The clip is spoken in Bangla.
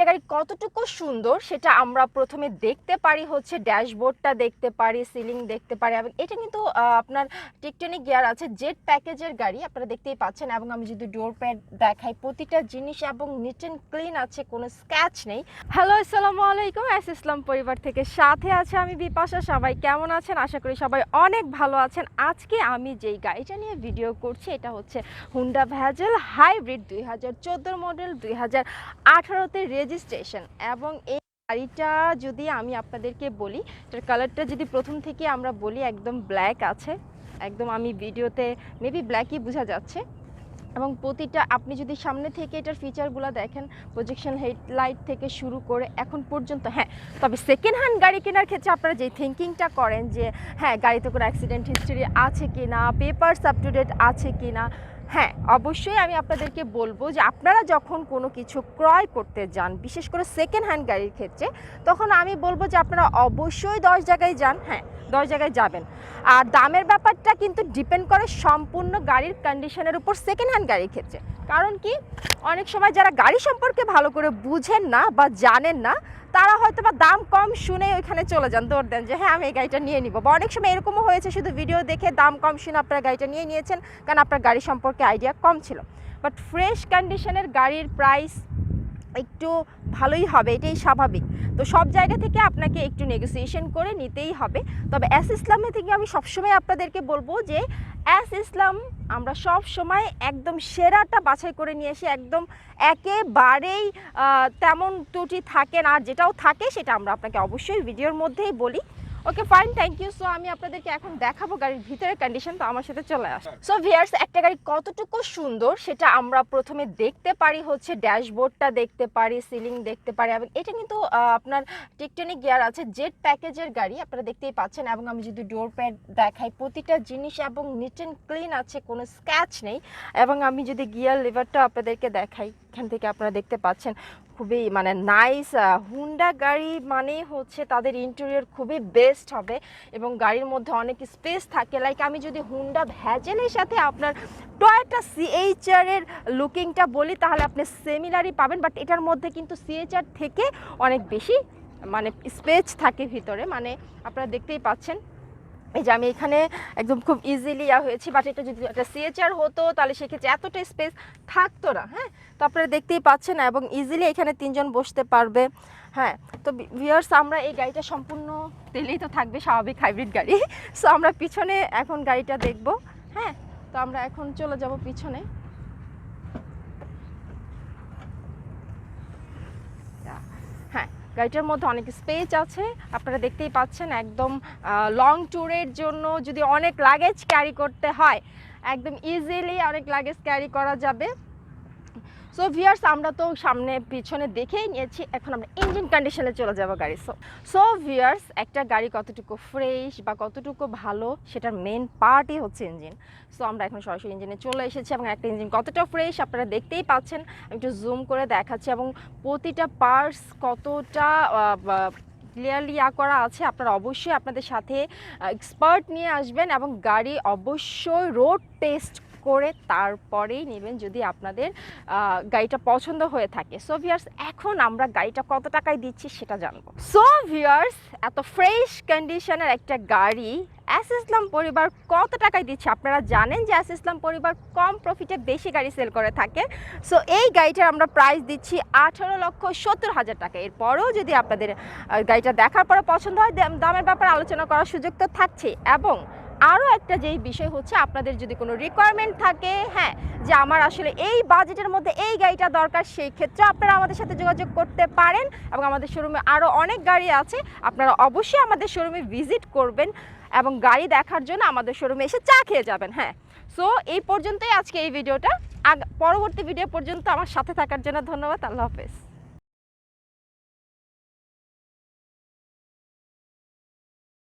গাড়ি কতটুকু সুন্দর সেটা আমরা প্রথমে দেখতে পারি হচ্ছে ড্যাশবোর্ডটা দেখতে পারি, সিলিং দেখতে পারি এবং এটা কিন্তু আপনার টেকটনিক গিয়ার আছে, জেট প্যাকেজের গাড়ি আপনারা দেখতেই পাচ্ছেন। এবং আমি যদি ডোর প্যাড দেখাই প্রতিটা জিনিস এবং নিট অ্যান্ড ক্লিন আছে, কোনো স্ক্র্যাচ নেই। হ্যালো, আসসালামু আলাইকুম, এস ইসলাম পরিবার থেকে সাথে আছে আমি বিপাশা। সবাই কেমন আছেন? আশা করি সবাই অনেক ভালো আছেন। আজকে আমি যেই গাড়িটা নিয়ে ভিডিও করছি এটা হচ্ছে হুন্ডা ভেজেল হাইব্রিড 2014 মডেল, 2018তে রেজিস্ট্রেশন। এবং এই গাড়িটা যদি আমি আপনাদেরকে বলি, এটার কালারটা যদি প্রথম থেকে আমরা বলি, একদম ব্ল্যাক আছে, একদম আমি ভিডিওতে মেবি ব্ল্যাকই বোঝা যাচ্ছে। এবং প্রতিটা আপনি যদি সামনে থেকে এটার ফিচারগুলো দেখেন, প্রজেকশন হেডলাইট থেকে শুরু করে এখন পর্যন্ত, হ্যাঁ তবে সেকেন্ড হ্যান্ড গাড়ি কেনার ক্ষেত্রে আপনারা যে থিঙ্কিংটা করেন যে হ্যাঁ গাড়িতে কোনো অ্যাক্সিডেন্ট হিস্ট্রি আছে কি না, পেপারস আপ টু ডেট আছে কি না, হ্যাঁ অবশ্যই আমি আপনাদেরকে বলবো যে আপনারা যখন কোনো কিছু ক্রয় করতে যান, বিশেষ করে সেকেন্ড হ্যান্ড গাড়ির ক্ষেত্রে, তখন আমি বলবো যে আপনারা অবশ্যই 10 জায়গায় যান। হ্যাঁ 10 জায়গায় যাবেন। আর দামের ব্যাপারটা কিন্তু ডিপেন্ড করে সম্পূর্ণ গাড়ির কন্ডিশনের উপর সেকেন্ড হ্যান্ড গাড়ির ক্ষেত্রে। কারণ কি, অনেক সময় যারা গাড়ি সম্পর্কে ভালো করে বুঝেন না বা জানেন না, তারা হয়তো বা দাম কম শুনে ওইখানে চলে যান, দৌড় দেন যে হ্যাঁ আমি এই গাড়িটা নিয়ে নিব। বা অনেক সময় এরকমও হয়েছে শুধু ভিডিও দেখে দাম কম শুনে আপনারা গাড়িটা নিয়ে নিয়েছেন, কারণ আপনার গাড়ি সম্পর্কে আইডিয়া কম ছিল। বাট ফ্রেশ কন্ডিশনের গাড়ির প্রাইস একটু ভালোই হবে, এটাই স্বাভাবিক। তো সব জায়গা থেকে আপনাকে একটু নেগোসিয়েশন করে নিতেই হবে। তবে এস ইসলামে থেকে আমি সবসময় আপনাদেরকে বলবো যে এস ইসলাম আমরা সব সময় একদম সেরাটা বাছাই করে নিয়ে এসে একদম একেবারেই তেমন ত্রুটি থাকে না, আর যেটাও থাকে সেটা আমরা আপনাকে অবশ্যই ভিডিওর মধ্যেই বলি। Okay fine, thank you. So আমি আপনাদেরকে এখন দেখাবো গাড়ির ভিতরের কন্ডিশন, তো আমার সাথে চলে আসে। সো ভিউয়ার্স, একটা গাড়ি কতটুকু সুন্দর সেটা আমরা প্রথমে দেখতে পারি হচ্ছে ড্যাশবোর্ডটা দেখতে পারি, সিলিং দেখতে পারি এবং এটা কিন্তু আপনার টেকটনিক গিয়ার আছে, জেট প্যাকেজের গাড়ি আপনারা দেখতেই পাচ্ছেন। এবং আমি যদি ডোর প্যাড দেখাই প্রতিটা জিনিস এবং নিট অ্যান্ড ক্লিন আছে, কোনো স্ক্র্যাচ নেই। এবং আমি যদি গিয়ার লিভারটা আপনাদেরকে দেখাই, এখান থেকে আপনারা দেখতে পাচ্ছেন খুবই মানে নাইস। হুন্ডা গাড়ি মানে হচ্ছে তাদের ইন্টেরিয়র খুবই বেস্ট হবে এবং গাড়ির মধ্যে অনেক স্পেস থাকে। লাইক আমি যদি হুন্ডা ভেজেলের সাথে আপনার টয়োটা সিএইচআর এর লুকিংটা বলি, তাহলে আপনি সিমিলারই পাবেন। বাট এটার মধ্যে কিন্তু সিএইচআর থেকে অনেক বেশি মানে স্পেস থাকে ভিতরে, মানে আপনারা দেখতেই পাচ্ছেন। এই যে আমি এখানে একদম খুব ইজিলি হয়েছি। বাট এটা যদি একটা সিএইচআর হতো তাহলে সেক্ষেত্রে এতটা স্পেস থাকতো না। হ্যাঁ, তো আপনারা দেখতেই পাচ্ছেন এবং ইজিলি এখানে 3 জন বসতে পারবে। হ্যাঁ, তো ভিউয়ার্স আমরা এই গাড়িটা সম্পূর্ণ তেলেই তো থাকবে, স্বাভাবিক হাইব্রিড গাড়ি। সো আমরা পিছনে এখন গাড়িটা দেখব। হ্যাঁ, তো আমরা এখন চলে যাব পিছনে। হ্যাঁ, গাড়িটার মধ্যে অনেক স্পেস আছে, আপনারা দেখতেই পাচ্ছেন। একদম লং ট্যুরের জন্য যদি অনেক লাগেজ ক্যারি করতে হয়, একদম ইজিলি অনেক লাগেজ ক্যারি করা যাবে। সো ভিউয়ার্স, আমরা তো সামনে পিছনে দেখেই নিয়েছি, এখন আমরা ইঞ্জিন কন্ডিশনে চলে যাব গাড়ি। সো ভিউয়ার্স, একটা গাড়ি কতটুকু ফ্রেশ বা কতটুকু ভালো সেটার মেন পার্টই হচ্ছে ইঞ্জিন। সো আমরা এখন সরাসরি ইঞ্জিনে চলে এসেছি এবং একটা ইঞ্জিন কতটা ফ্রেশ আপনারা দেখতেই পাচ্ছেন। আমি একটু জুম করে দেখাচ্ছি এবং প্রতিটা পার্টস কতটা ক্লিয়ারলি করা আছে। আপনারা অবশ্যই আপনাদের সাথে এক্সপার্ট নিয়ে আসবেন এবং গাড়ি অবশ্যই রোড টেস্ট করে তারপরেই নেবেন যদি আপনাদের গাড়িটা পছন্দ হয়ে থাকে। সো ভিউয়ার্স, এখন আমরা গাড়িটা কত টাকায় দিচ্ছি সেটা জানবো। সো ভিউয়ার্স, এত ফ্রেশ কন্ডিশনের একটা গাড়ি এস ইসলাম পরিবার কত টাকায় দিচ্ছে? আপনারা জানেন যে এস ইসলাম পরিবার কম প্রফিটে বেশি গাড়ি সেল করে থাকে। সো এই গাড়িটার আমরা প্রাইস দিচ্ছি 18,70,000 টাকা। এরপরেও যদি আপনাদের গাড়িটা দেখার পরে পছন্দ হয়, দামের ব্যাপারে আলোচনা করার সুযোগ তো থাকছে। এবং আরও একটা যেই বিষয় হচ্ছে, আপনাদের যদি কোনো রিকোয়ারমেন্ট থাকে, হ্যাঁ যে আমার আসলে এই বাজেটের মধ্যে এই গাড়িটা দরকার, সেই ক্ষেত্রে আপনারা আমাদের সাথে যোগাযোগ করতে পারেন। এবং আমাদের শোরুমে আরও অনেক গাড়ি আছে, আপনারা অবশ্যই আমাদের শোরুমে ভিজিট করবেন এবং গাড়ি দেখার জন্য আমাদের শোরুমে এসে চা খেয়ে যাবেন। হ্যাঁ, সো এই পর্যন্তই আজকে এই ভিডিওটা। পরবর্তী ভিডিও পর্যন্ত আমার সাথে থাকার জন্য ধন্যবাদ। আল্লাহ হাফেজ।